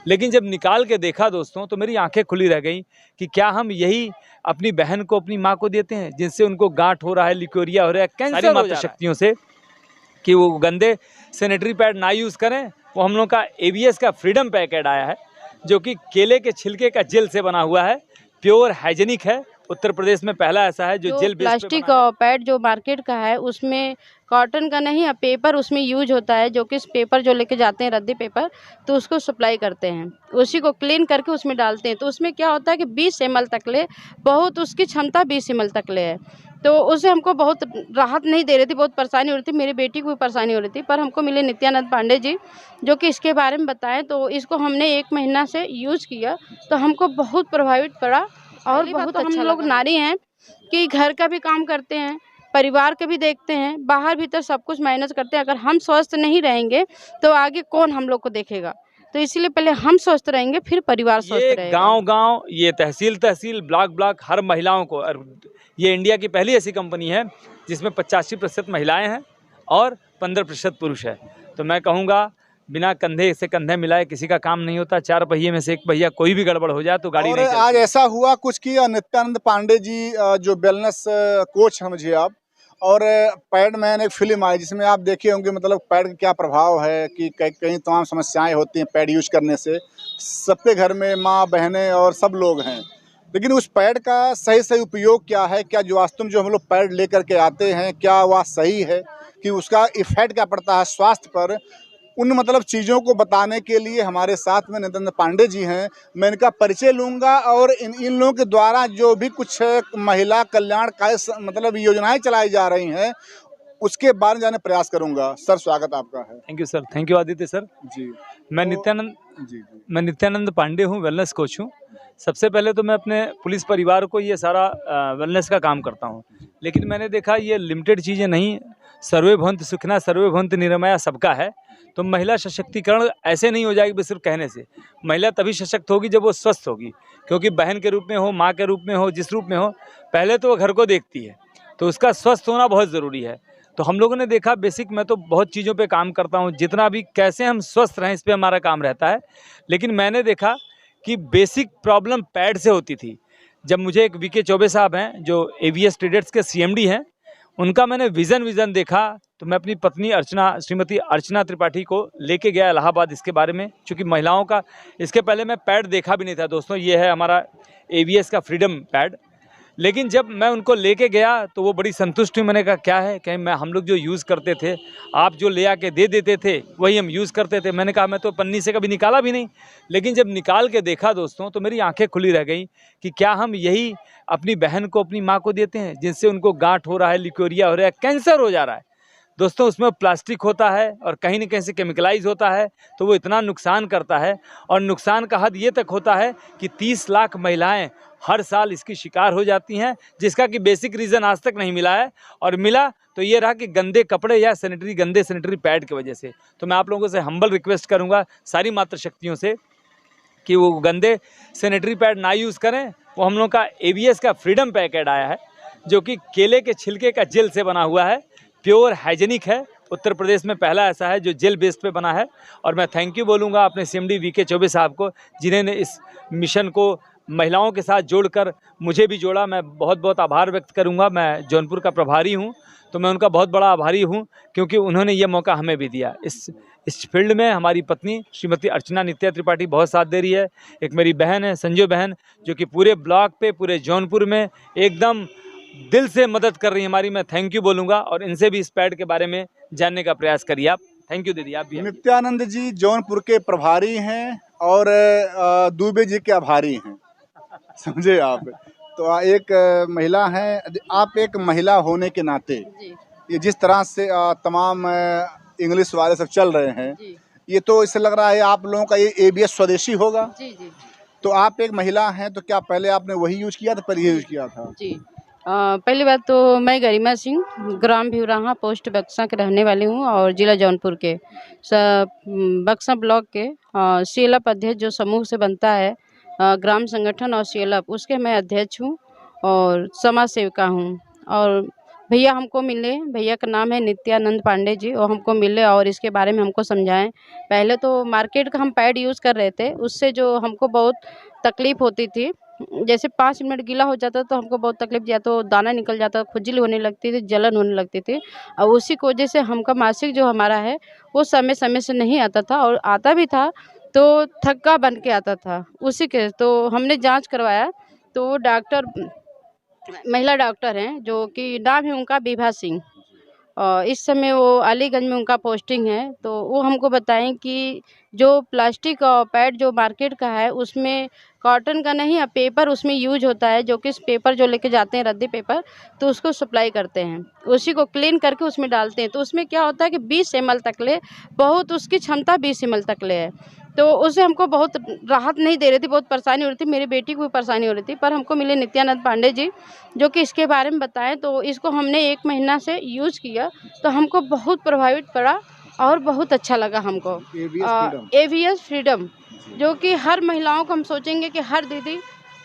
लेकिन जब निकाल के देखा दोस्तों तो मेरी आंखें खुली रह गई कि क्या हम यही अपनी बहन को, अपनी माँ को देते हैं, जिनसे उनको गांठ हो रहा है, लिकोरिया हो रहा है, कैंसर हो शक्तियों से, कि वो गंदे सैनिटरी पैड ना यूज़ करें। वो हम लोग का ABS का फ्रीडम पैकेट आया है, जो कि केले के छिलके का जेल से बना हुआ है, प्योर हाइजेनिक है। उत्तर प्रदेश में पहला ऐसा है जो जेल बेस पे प्लास्टिक बना है। पैड जो मार्केट का है उसमें कॉटन का नहीं है, पेपर उसमें यूज होता है, जो कि पेपर जो लेके जाते हैं रद्दी पेपर, तो उसको सप्लाई करते हैं, उसी को क्लीन करके उसमें डालते हैं। तो उसमें क्या होता है कि 20 ml तक ले, बहुत उसकी क्षमता 20 ml तक ले है, तो उससे हमको बहुत राहत नहीं दे रही थी, बहुत परेशानी हो रही थी, मेरी बेटी को भी परेशानी हो रही थी। पर हमको मिले नित्यानंद पांडे जी, जो कि इसके बारे में बताएं। तो इसको हमने 1 महीना से यूज़ किया तो हमको बहुत प्रभावित पड़ा। और बहुत अच्छा, हम लोग नारी हैं कि घर का भी काम करते हैं, परिवार के भी देखते हैं, बाहर भीतर सब कुछ मैनेज करते हैं। अगर हम स्वस्थ नहीं रहेंगे तो आगे कौन हम लोग को देखेगा, तो इसीलिए पहले हम स्वस्थ रहेंगे फिर परिवार स्वस्थ रहेगा। गांव-गांव, ये तहसील-तहसील, ब्लॉक-ब्लॉक, हर महिलाओं को, और ये इंडिया की पहली ऐसी कंपनी है जिसमें 85% महिलाएं हैं और 15% पुरुष है। तो मैं कहूँगा बिना कंधे से कंधे मिलाए किसी का काम नहीं होता। 4 पहिए में से एक पहिया कोई भी गड़बड़ हो जाए तो गाड़ी नहीं चलती। आज ऐसा हुआ कुछ कि नित्यानंद पांडे जी जो वेलनेस कोच समझिए आप, और पैड मैन एक फिल्म आई जिसमें आप देखे होंगे, मतलब पैड का क्या प्रभाव है कि कई तमाम समस्याएं होती हैं पैड यूज करने से। सबके घर में माँ बहनें और सब लोग हैं, लेकिन उस पैड का सही उपयोग क्या है, क्या जो वास्तव में जो हम लोग पैड लेकर के आते हैं क्या वह सही है, कि उसका इफेक्ट क्या पड़ता है स्वास्थ्य पर, उन मतलब चीज़ों को बताने के लिए हमारे साथ में नित्यानंद पांडे जी हैं। मैं इनका परिचय लूँगा और इन लोगों के द्वारा जो भी कुछ महिला कल्याण का मतलब योजनाएं चलाई जा रही हैं उसके बारे में जानने प्रयास करूँगा। सर स्वागत आपका है। Thank you sir. Thank you Aditya sir ji. मैं नित्यानंद पांडे हूँ, वेलनेस कोच हूँ। सबसे पहले तो मैं अपने पुलिस परिवार को ये सारा वेलनेस का काम करता हूँ, लेकिन मैंने देखा ये लिमिटेड चीज़ें नहीं, सर्वे भवन्तु सुखिनः सर्वे भवन्तु निरामया सबका है। तो महिला सशक्तिकरण ऐसे नहीं हो जाएगी बस सिर्फ कहने से। महिला तभी सशक्त होगी जब वो स्वस्थ होगी, क्योंकि बहन के रूप में हो, माँ के रूप में हो, जिस रूप में हो, पहले तो वो घर को देखती है, तो उसका स्वस्थ होना बहुत ज़रूरी है। तो हम लोगों ने देखा बेसिक, मैं तो बहुत चीज़ों पे काम करता हूँ, जितना भी कैसे हम स्वस्थ रहें इस पे हमारा काम रहता है। लेकिन मैंने देखा कि बेसिक प्रॉब्लम पैड से होती थी। जब मुझे एक VK चौबे साहब हैं जो ABS ट्रेडर्स के CMD हैं, उनका मैंने विज़न देखा, तो मैं अपनी पत्नी श्रीमती अर्चना त्रिपाठी को लेके गया इलाहाबाद इसके बारे में, क्योंकि महिलाओं का इसके पहले मैं पैड देखा भी नहीं था दोस्तों। ये है हमारा ABS का फ्रीडम पैड। लेकिन जब मैं उनको लेके गया तो वो बड़ी संतुष्ट हुई। मैंने कहा क्या है, कहीं मैं हम लोग जो यूज़ करते थे, आप जो ले आके दे देते थे वही हम यूज़ करते थे। मैंने कहा मैं तो पन्नी से कभी निकाला भी नहीं। लेकिन जब निकाल के देखा दोस्तों तो मेरी आंखें खुली रह गई कि क्या हम यही अपनी बहन को, अपनी माँ को देते हैं, जिनसे उनको गांठ हो रहा है, लिकोरिया हो रहा है, कैंसर हो जा रहा है। दोस्तों उसमें प्लास्टिक होता है और कहीं न कहीं से केमिकलाइज होता है, तो वो इतना नुकसान करता है, और नुकसान का हद ये तक होता है कि 30 लाख महिलाएं हर साल इसकी शिकार हो जाती हैं, जिसका कि बेसिक रीज़न आज तक नहीं मिला है, और मिला तो ये रहा कि गंदे कपड़े या गंदे सैनिटरी पैड की वजह से। तो मैं आप लोगों से हम्बल रिक्वेस्ट करूँगा सारी मातृशक्तियों से कि वो गंदे सैनिटरी पैड ना यूज़ करें। वो हम लोग का ABS का फ्रीडम पैकेट आया है, जो कि केले के छिलके का जेल से बना हुआ है, प्योर हाइजेनिक है। उत्तर प्रदेश में पहला ऐसा है जो जेल बेस पे बना है। और मैं थैंक यू बोलूँगा अपने CMD VK चौबे साहब को, जिन्होंने इस मिशन को महिलाओं के साथ जोड़कर मुझे भी जोड़ा। मैं बहुत बहुत आभार व्यक्त करूँगा। मैं जौनपुर का प्रभारी हूँ, तो मैं उनका बहुत बड़ा आभारी हूँ, क्योंकि उन्होंने ये मौका हमें भी दिया। इस फील्ड में हमारी पत्नी श्रीमती अर्चना नित्या त्रिपाठी बहुत साथ दे रही है। एक मेरी बहन है संजू बहन, जो कि पूरे ब्लॉक पे, पूरे जौनपुर में एकदम दिल से मदद कर रही है हमारी। मैं थैंक यू बोलूँगा, और इनसे भी इस पैड के बारे में जानने का प्रयास करिए आप। थैंक यू दीदी। आप भी। नित्यानंद जी जौनपुर के प्रभारी हैं और दुबे जी के आभारी हैं, समझे आप। तो एक महिला हैं, आप एक महिला होने के नाते ये जिस तरह से तमाम इंग्लिश वाले सब चल रहे हैं, ये तो इससे लग रहा है आप लोगों का ये ABS स्वदेशी होगा। जी। तो आप एक महिला हैं, तो क्या पहले आपने वही यूज किया था, पहले ये यूज किया था? जी। पहली बात तो मैं गरिमा सिंह, ग्राम भिवराहा, पोस्ट बक्सा के रहने वाली हूँ, और जिला जौनपुर के बक्सा ब्लॉक के CLF अध्यक्ष जो समूह से बनता है, ग्राम संगठन और CLF, उसके मैं अध्यक्ष हूँ और समाज सेविका हूँ। और भैया हमको मिले, भैया का नाम है नित्यानंद पांडे जी, और हमको मिले और इसके बारे में हमको समझाएं। पहले तो मार्केट का हम पैड यूज़ कर रहे थे, उससे जो हमको बहुत तकलीफ़ होती थी। जैसे 5 मिनट गीला हो जाता तो हमको बहुत तकलीफ़, या तो दाना निकल जाता, खुजली होने लगती थी, जलन होने लगती थी, और उसी की वजह से हमका मासिक जो हमारा है वो समय समय से नहीं आता था, और आता भी था तो थक्का बन के आता था। उसी के तो हमने जांच करवाया, तो वो डॉक्टर महिला डॉक्टर हैं, जो कि नाम है उनका विभा सिंह, और इस समय वो अलीगंज में उनका पोस्टिंग है। तो वो हमको बताएं कि जो प्लास्टिक और पैड जो मार्केट का है उसमें कॉटन का नहीं है, पेपर उसमें यूज होता है, जो कि इस पेपर जो लेके जाते हैं रद्दी पेपर, तो उसको सप्लाई करते हैं, उसी को क्लीन करके उसमें डालते हैं। तो उसमें क्या होता है कि 20 ml तक ले, बहुत उसकी क्षमता 20 ml तक ले है, तो उससे हमको बहुत राहत नहीं दे रही थी, बहुत परेशानी हो रही थी, मेरी बेटी को भी परेशानी हो रही थी। पर हमको मिले नित्यानंद पांडे जी, जो कि इसके बारे में बताएं। तो इसको हमने 1 महीना से यूज़ किया, तो हमको बहुत प्रभावित पड़ा और बहुत अच्छा लगा हमको। एवीएस फ्रीडम, जो कि हर महिलाओं को हम सोचेंगे कि हर दीदी,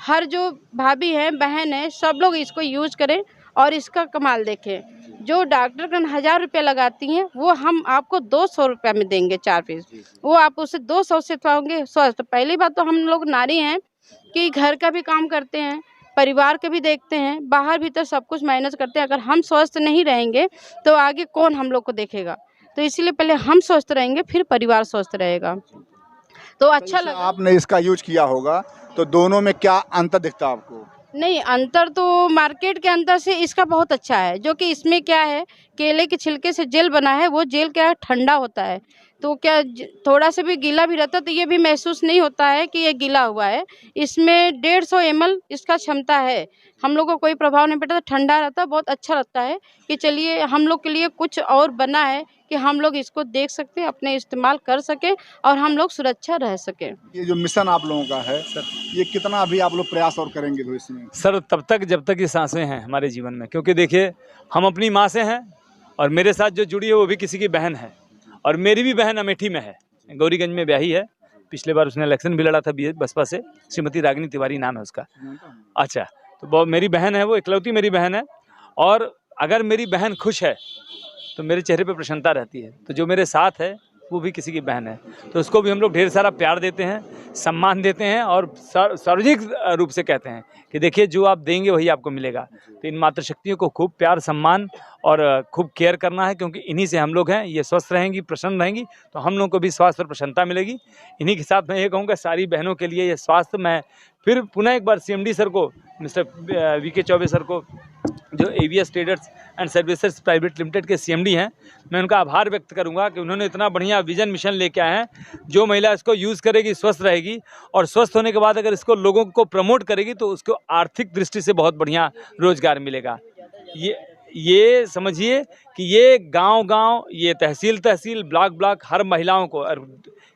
हर जो भाभी हैं, बहन है, सब लोग इसको यूज़ करें और इसका कमाल देखें। जो डॉक्टर का 1000 रुपये लगाती हैं, वो हम आपको 200 रुपये में देंगे 4 पीस, वो आप उससे 200 से पाओगे स्वस्थ। पहली बात तो हम लोग नारी हैं कि घर का भी काम करते हैं, परिवार के भी देखते हैं, बाहर भीतर सब कुछ मैनेज करते हैं। अगर हम स्वस्थ नहीं रहेंगे तो आगे कौन हम लोग को देखेगा, तो इसीलिए पहले हम स्वस्थ रहेंगे, फिर परिवार स्वस्थ रहेगा। तो अच्छा लगा। आपने इसका यूज किया होगा, तो दोनों में क्या अंतर दिखता है आपको? नहीं, अंतर तो मार्केट के अंतर से इसका बहुत अच्छा है, जो कि इसमें क्या है, केले के छिलके से जेल बना है, वो जेल क्या है, ठंडा होता है, तो क्या थोड़ा सा भी गीला भी रहता तो ये भी महसूस नहीं होता है कि ये गीला हुआ है। इसमें 150 ml इसका क्षमता है, हम लोग को कोई प्रभाव नहीं पड़ता, ठंडा रहता है, बहुत अच्छा लगता है कि चलिए हम लोग के लिए कुछ और बना है कि हम लोग इसको देख सकते हैं, अपने इस्तेमाल कर सकें और हम लोग सुरक्षा रह सकें। ये जो मिशन आप लोगों का है सर, ये कितना अभी आप लोग प्रयास और करेंगे भविष्य में? सर तब तक जब तक ये सांसें हैं हमारे जीवन में, क्योंकि देखिए हम अपनी माँ से हैं, और मेरे साथ जो जुड़ी है वो भी किसी की बहन है, और मेरी भी बहन अमेठी में है, गौरीगंज में ब्याही है। पिछले बार उसने इलेक्शन भी लड़ा था बसपा से, श्रीमती रागिनी तिवारी नाम है उसका। अच्छा, तो मेरी बहन है, वो इकलौती मेरी बहन है, और अगर मेरी बहन खुश है तो मेरे चेहरे पे प्रसन्नता रहती है। तो जो मेरे साथ है वो भी किसी की बहन है, तो उसको भी हम लोग ढेर सारा प्यार देते हैं, सम्मान देते हैं, और सार्वजनिक रूप से कहते हैं कि देखिए जो आप देंगे वही आपको मिलेगा। तो इन मातृशक्तियों को खूब प्यार, सम्मान और खूब केयर करना है, क्योंकि इन्हीं से हम लोग हैं। ये स्वस्थ रहेंगी, प्रसन्न रहेंगी, तो हम लोग को भी स्वास्थ्य और प्रसन्नता मिलेगी। इन्हीं के साथ मैं ये कहूँगा सारी बहनों के लिए ये स्वास्थ्य, मैं फिर पुनः एक बार CMD सर को, मिस्टर VK चौबे सर को, जो AVS traders and services private limited के CMD हैं, मैं उनका आभार व्यक्त करूंगा कि उन्होंने इतना बढ़िया विजन मिशन लेके आए हैं। जो महिला इसको यूज़ करेगी स्वस्थ रहेगी, और स्वस्थ होने के बाद अगर इसको लोगों को प्रमोट करेगी तो उसको आर्थिक दृष्टि से बहुत बढ़िया रोजगार मिलेगा। ये समझिए कि ये गांव-गांव, ये तहसील-तहसील, ब्लॉक-ब्लॉक, हर महिलाओं को, और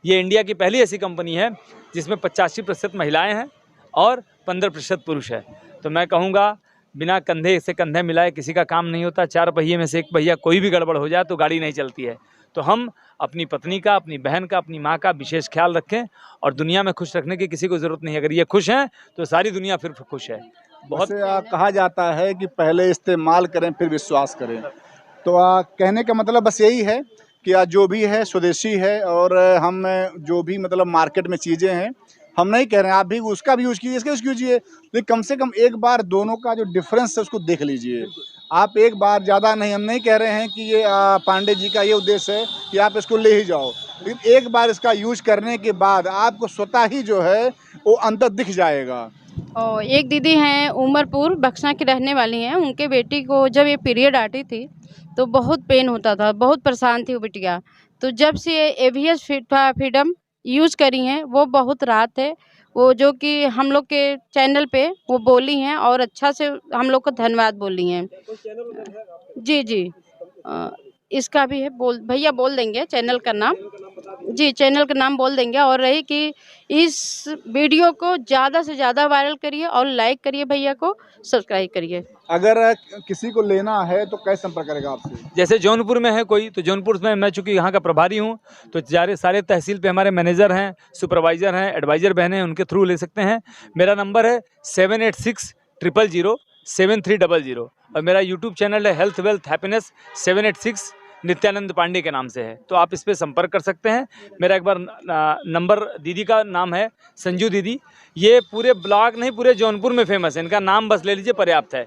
ये इंडिया की पहली ऐसी कंपनी है जिसमें 85% महिलाएँ हैं और 15% पुरुष है। तो मैं कहूँगा बिना कंधे से कंधे मिलाए किसी का काम नहीं होता। 4 पहिए में से एक पहिया कोई भी गड़बड़ हो जाए तो गाड़ी नहीं चलती है। तो हम अपनी पत्नी का, अपनी बहन का, अपनी माँ का विशेष ख्याल रखें, और दुनिया में खुश रखने की किसी को ज़रूरत नहीं है। अगर ये खुश हैं तो सारी दुनिया फिर खुश है। बहुत कहा जाता है कि पहले इस्तेमाल करें फिर विश्वास करें, तो कहने का मतलब बस यही है कि जो भी है स्वदेशी है, और हम जो भी मतलब मार्केट में चीज़ें हैं, हम नहीं कह रहे हैं आप भी उसका भी यूज़ कीजिए, इसका यूज़ कीजिए, लेकिन कम से कम एक बार दोनों का जो डिफरेंस है उसको देख लीजिए। आप एक बार, ज़्यादा नहीं, हम नहीं कह रहे हैं कि ये पांडे जी का ये उद्देश्य है कि आप इसको ले ही जाओ, लेकिन एक बार इसका यूज़ करने के बाद आपको स्वतः ही जो है वो अंतर दिख जाएगा। और एक दीदी हैं उमरपुर बक्सा की रहने वाली हैं, उनके बेटी को जब ये पीरियड आती थी तो बहुत पेन होता था, बहुत परेशान थी वो बिटिया। तो जब से ये AVS फ्रीडम यूज़ करी हैं वो बहुत राहत है, वो जो कि हम लोग के चैनल पे वो बोली हैं और अच्छा से हम लोग को धन्यवाद बोली हैं। जी जी, इसका भी है, भैया बोल देंगे चैनल का नाम। जी, चैनल का नाम बोल देंगे। और रही कि इस वीडियो को ज़्यादा से ज़्यादा वायरल करिए और लाइक करिए, भैया को सब्सक्राइब करिए। अगर किसी को लेना है तो कैसे संपर्क करेगा आपसे? जैसे जौनपुर में है कोई, तो जौनपुर में मैं चूँकि यहाँ का प्रभारी हूँ, तो सारे तहसील पे हमारे मैनेजर हैं, सुपरवाइज़र हैं, एडवाइज़र बहन हैं, उनके थ्रू ले सकते हैं। मेरा नंबर है 786 000 7300 और मेरा यूट्यूब चैनल है health wealth happiness 786 Nityanand Pandey के नाम से है, तो आप इस पे संपर्क कर सकते हैं। मेरा एक बार नंबर, दीदी का नाम है संजू दीदी, ये पूरे ब्लॉक नहीं पूरे जौनपुर में फेमस है, इनका नाम बस ले लीजिए पर्याप्त है।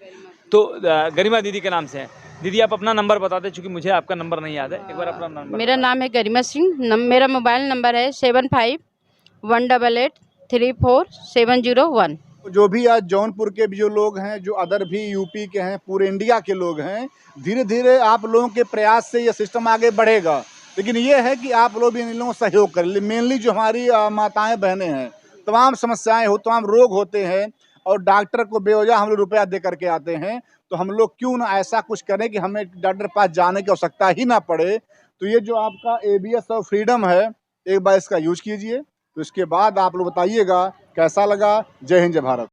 तो गरिमा दीदी के नाम से है। दीदी आप अपना नंबर बता दें, चूँकि मुझे आपका नंबर नहीं याद है, एक बार अपना नंबर। मेरा नाम है गरिमा सिंह, मेरा मोबाइल नंबर है 7518834701। जो भी आज जौनपुर के भी जो लोग हैं, जो अदर भी यूपी के हैं, पूरे इंडिया के लोग हैं, धीरे धीरे आप लोगों के प्रयास से ये सिस्टम आगे बढ़ेगा। लेकिन ये है कि आप लोग भी इन लोगों को सहयोग करें। मेनली जो हमारी माताएं बहनें हैं, तमाम समस्याएं हो, तमाम रोग होते हैं और डॉक्टर को बेवजह हम लोग रुपया दे करके आते हैं, तो हम लोग क्यों ना ऐसा कुछ करें कि हमें डॉक्टर के पास जाने की आवश्यकता ही ना पड़े। तो ये जो आपका ABS और फ्रीडम है, एक बार इसका यूज कीजिए, तो इसके बाद आप लोग बताइएगा कैसा लगा। जय हिंद, जय भारत।